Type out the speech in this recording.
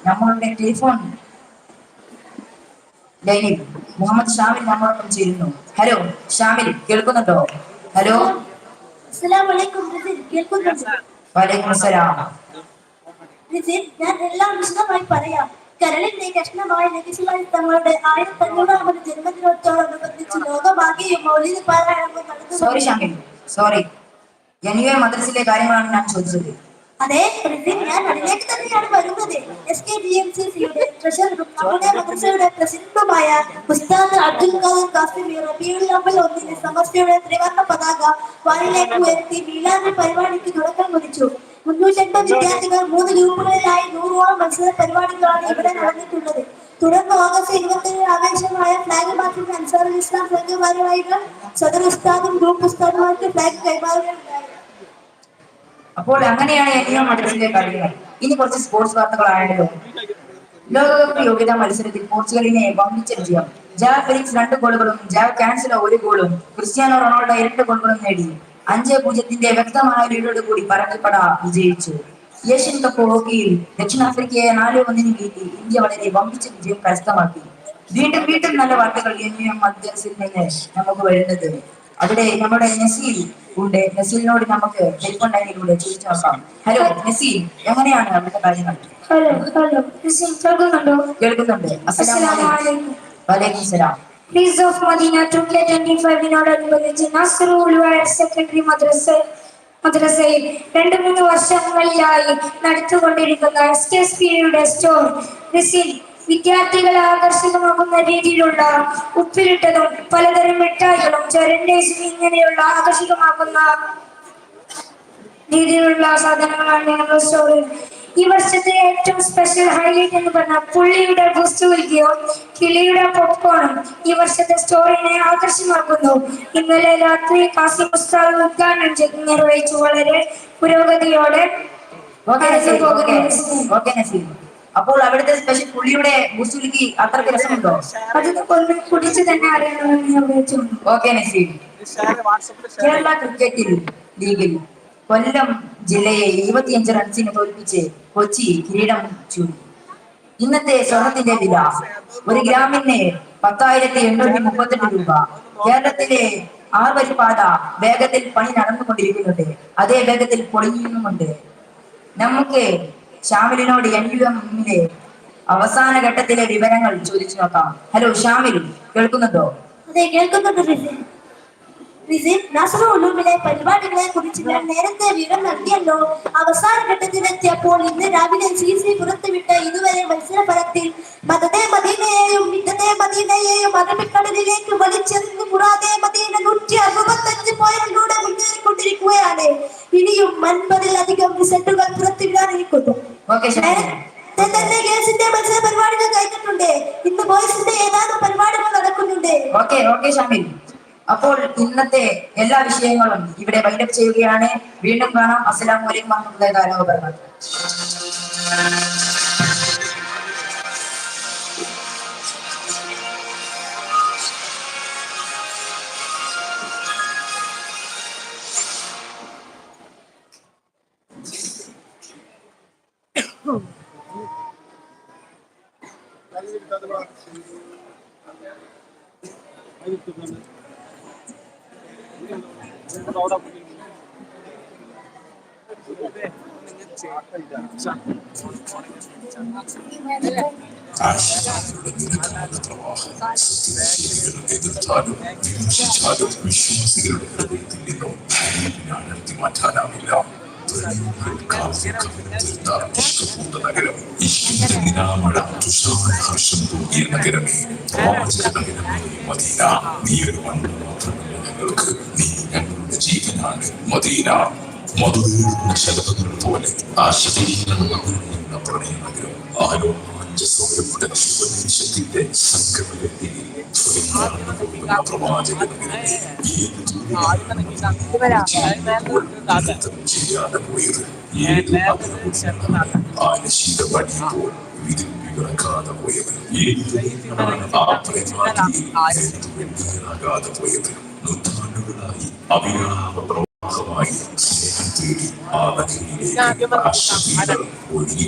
നമ്മളുടെ ടെലിഫോൺ ലൈനിൽ മുഹമ്മദ് ഷാമിൽ നമ്മളോടൊപ്പം ചേരുന്നു. ഹലോ ഷാമിൽ, കേൾക്കുന്നുണ്ടോ? ഹലോ, വലൈക്കും അസ്സലാം. ഞാൻ എല്ലാം വിശദമായി പറയാം. കരളിന്റെ കഷ്ണമായ നബിസുലൈഹി തങ്ങളുടെ 1500ാമത് ജന്മദിനത്തോടനുബന്ധിച്ച് ലോകമാകെയും മൗലിദ് പാരായണം നടത്തുന്നു. Sorry Shamil, sorry. മദ്രസിലെ കാര്യങ്ങളാണ് ഞാൻ ചോദിച്ചത്. അതെ, ഞാൻ അതിലേക്ക് തന്നെയാണ് വരുന്നത്. SKDMCCയുടെ ട്രഷററും നമ്മുടെ മദ്രസയുടെ പ്രസിഡന്റുമായ ഉസ്താദ് അബ്ദുൽ ഖാദർ കാസിമി റബീഉൽ അവ്വൽ 1-ന് സമസ്തയുടെ ത്രിവർണ്ണ പതാക വാനിലേക്ക് ഉയർത്തി മീലാദ് പരിപാടിക്ക് തുടക്കം കുറിച്ചു. 350 വിദ്യാർത്ഥികൾ 3 ഗ്രൂപ്പുകളിലായി 100ഓളം മത്സര പരിപാടികളാണ് ഇവിടെ നടന്നിട്ടുള്ളത്. തുടർന്ന് ഓഗസ്റ്റ് 27 ആവേശമായ ഫ്ലാഗ് മാർച്ചിൽ അൻസാറുൽ ഇസ്ലാം സംഘ ഭാരവാഹികൾ സദർ ഉസ്താദും ഗ്രൂപ്പ് ഉസ്താദുമാർക്ക് ഫ്ലാഗ് കൈമാറുകയുണ്ടായി. അപ്പോൾ അങ്ങനെയാണ് മദ്രസിലെ കാര്യങ്ങൾ. ഇനി കുറച്ച് സ്പോർട്സ് വാർത്തകളാണല്ലോ. ലോകകപ്പ് യോഗ്യതാ മത്സരത്തിൽ പോർച്ചുഗലിനെ വമ്പിച്ച വിജയം. ജാവ് ഫെലിക്സ് 2 ഗോളുകളും ജാവ് കാൻസലോ 1 ഗോളും ക്രിസ്ത്യാനോ റൊണാൾഡോ 2 ഗോളുകളും നേടി 5-0 വ്യക്തമായ ലീഡോട് കൂടി പറക്കപ്പട വിജയിച്ചു. ഏഷ്യൻ കപ്പ് ഹോക്കിയിൽ ദക്ഷിണാഫ്രിക്കയെ 4-1 വീഴ്ത്തി ഇന്ത്യ വളരെ വമ്പിച്ച വിജയം കരസ്ഥമാക്കി. വീണ്ടും നല്ല വാർത്തകൾ മദ്രസിൽ നിന്ന് നമുക്ക് വരുന്നത്. അവിടെ നമ്മുടെ നസീൽ ഉണ്ട്. നസീലിനോട് നമുക്ക് ടെലിഫോൺ ലൈനിലൂടെ ചോദിച്ചു നോക്കാം. ഹലോ നസീൽ, എങ്ങനെയാണ് നമ്മുടെ കാര്യങ്ങൾ? കേൾക്കുന്നുണ്ട്. വലൈക്കും സലാം. Please of Madina 2K25 Nasrul Secondary മദ്രസയിൽ 2-3 വർഷങ്ങളിലായി നടത്തിക്കൊണ്ടിരിക്കുന്ന SKSPയുടെ സ്റ്റോർ വിസിൽ വിദ്യാർത്ഥികളെ ആകർഷകമാകുന്ന രീതിയിലുള്ള ഉപ്പിലിട്ടതും പലതരം മിഠായികളും ചരണ്ടേസും ഇങ്ങനെയുള്ള ആകർഷകമാകുന്ന രീതിയിലുള്ള സാധനങ്ങളാണ് ഞങ്ങളുടെ സ്റ്റോറിൽ. ഈ വർഷത്തെ ഏറ്റവും സ്പെഷ്യൽ ഹൈലൈറ്റ് എന്ന് പറഞ്ഞാൽ പുള്ളിയുടെ ബൂസ്റ്റ് വിൽക്കുകയോ കിളിയുടെ പോപ്കോണും ഈ വർഷത്തെ സ്റ്റോറിനെ ആകർഷമാക്കുന്നു. ഇന്നലെ രാത്രി കാസിം ഉസ്താദ് ഉദ്ഘാടനം നിർവഹിച്ചു. വളരെ പുരോഗതിയോടെ അപ്പോൾ അവിടുത്തെ സ്പെഷ്യൽ പുള്ളിയുടെ ബൂസ്റ്റ് വിൽക്കി അത്രയ്ക്ക് രസമുണ്ടോ? അത് ഒന്ന് കുടിച്ച് തന്നെ അറിയണമെന്ന് ഞാൻ വിളിച്ചു. കേരള ക്രിക്കറ്റ് ലീഗിൽ കൊല്ലം ജില്ലയെ 25 റൺസിന് തോൽപ്പിച്ച് കൊച്ചി കിരീടം ചൂടി. ഇന്നത്തെ സ്വർണത്തിന്റെ വില 1 ഗ്രാമിന് 10,838 രൂപ. കേരളത്തിലെ 6 വരിപ്പാത വേഗത്തിൽ പണി നടന്നുകൊണ്ടിരിക്കുന്നുണ്ട്. അതേ വേഗത്തിൽ പൊളിയുന്നുമുണ്ട്. നമുക്ക് ഷാമിലിനോട് NUMലെ അവസാന ഘട്ടത്തിലെ വിവരങ്ങൾ ചോദിച്ചു നോക്കാം. ഹലോ ഷാമിൽ, കേൾക്കുന്നുണ്ടോ? അതെ, കേൾക്കുന്നുണ്ട്. നസ്റുലുമിലെ പരിപാടികളെ കുറിച്ച് ഞാൻ നേരത്തെ വിവരം നൽകിയല്ലോ. അവസാന ഘട്ടത്തിലെത്തിയപ്പോൾ ഇന്ന് രാവിലെ CC പുറത്തുവിട്ട ഇതുവരെ മത്സര ഫലത്തിൽ മദദെ മദീനയെയും അറബിക്കടലിലേക്ക് വലിച്ചെറിഞ്ഞു കൂടാതെ മദീന 165 പോയിന്റിലൂടെ മുന്നേറിക്കൊണ്ടിരിക്കുകയാണ്. ഇനിയും 50-ലധികം റിസൾട്ടുകൾ പുറത്തുവിടാനിരിക്കുന്നു. തന്നെ ഗേൾസിന്റെ മത്സര പരിപാടികൾ കഴിഞ്ഞിട്ടുണ്ട്. ഇന്ന് ബോയ്സിന്റെ ഏതാനും പരിപാടികൾ നടക്കുന്നുണ്ട്. അപ്പോൾ ഇന്നത്തെ എല്ലാ വിഷയങ്ങളും ഇവിടെ വൈൻഡപ്പ് ചെയ്യുകയാണ്. വീണ്ടും കാണാം. അസ്സലാമു അലൈക്കും വറഹ്മത്തുള്ളാഹി വബറകാതുഹു. ആശയങ്ങളുടെ നിരക്കാത്ത പ്രവാഹം സത്യവിശ്വാസികൾ എതിർത്താലും വിമർശിച്ചാലും വിശ്വാസികളുടെ ഹൃദയത്തിൽ നിന്നും ധൈര്യത്തിനെ അടർത്തി മാറ്റാനാവില്ല. നഗരം ഇഷ്കിന്റെ നിലാമഴ തുഷാരഹർഷം തൂകിയ നഗരമേ, പ്രവാചക നഗരമേ മദീന. നീ ഒരു മണ്ണ് മാത്രമല്ല ഞങ്ങൾക്ക്, നീ ഞങ്ങളുടെ ജീവനാണ് മദീന. മധുരേറുന്ന ശലഭങ്ങൾ പോലെ ആശീർവാദം അഭിനന്ദിക്കുന്ന പ്രണയ നഗരം, ആലോചിന്റെ ശുഭനിമിഷത്തിന്റെ സംഗമത്തിൽ പ്രവാചക നഗരമേ, ഏത് ചെയ്യാതെ പോയത്, ഏത് ആനശീല പണിയുമ്പോൾ വിരക്കാതെ പോയത്, ഏത് ആ പ്രേമാകാതെ പോയത്, നൂറ്റാണ്ടുകളായി അവിരാമ പ്രവാഹമായി സ്നേഹം തേടി ആ നഗരിയിലേക്ക് ഒഴുകി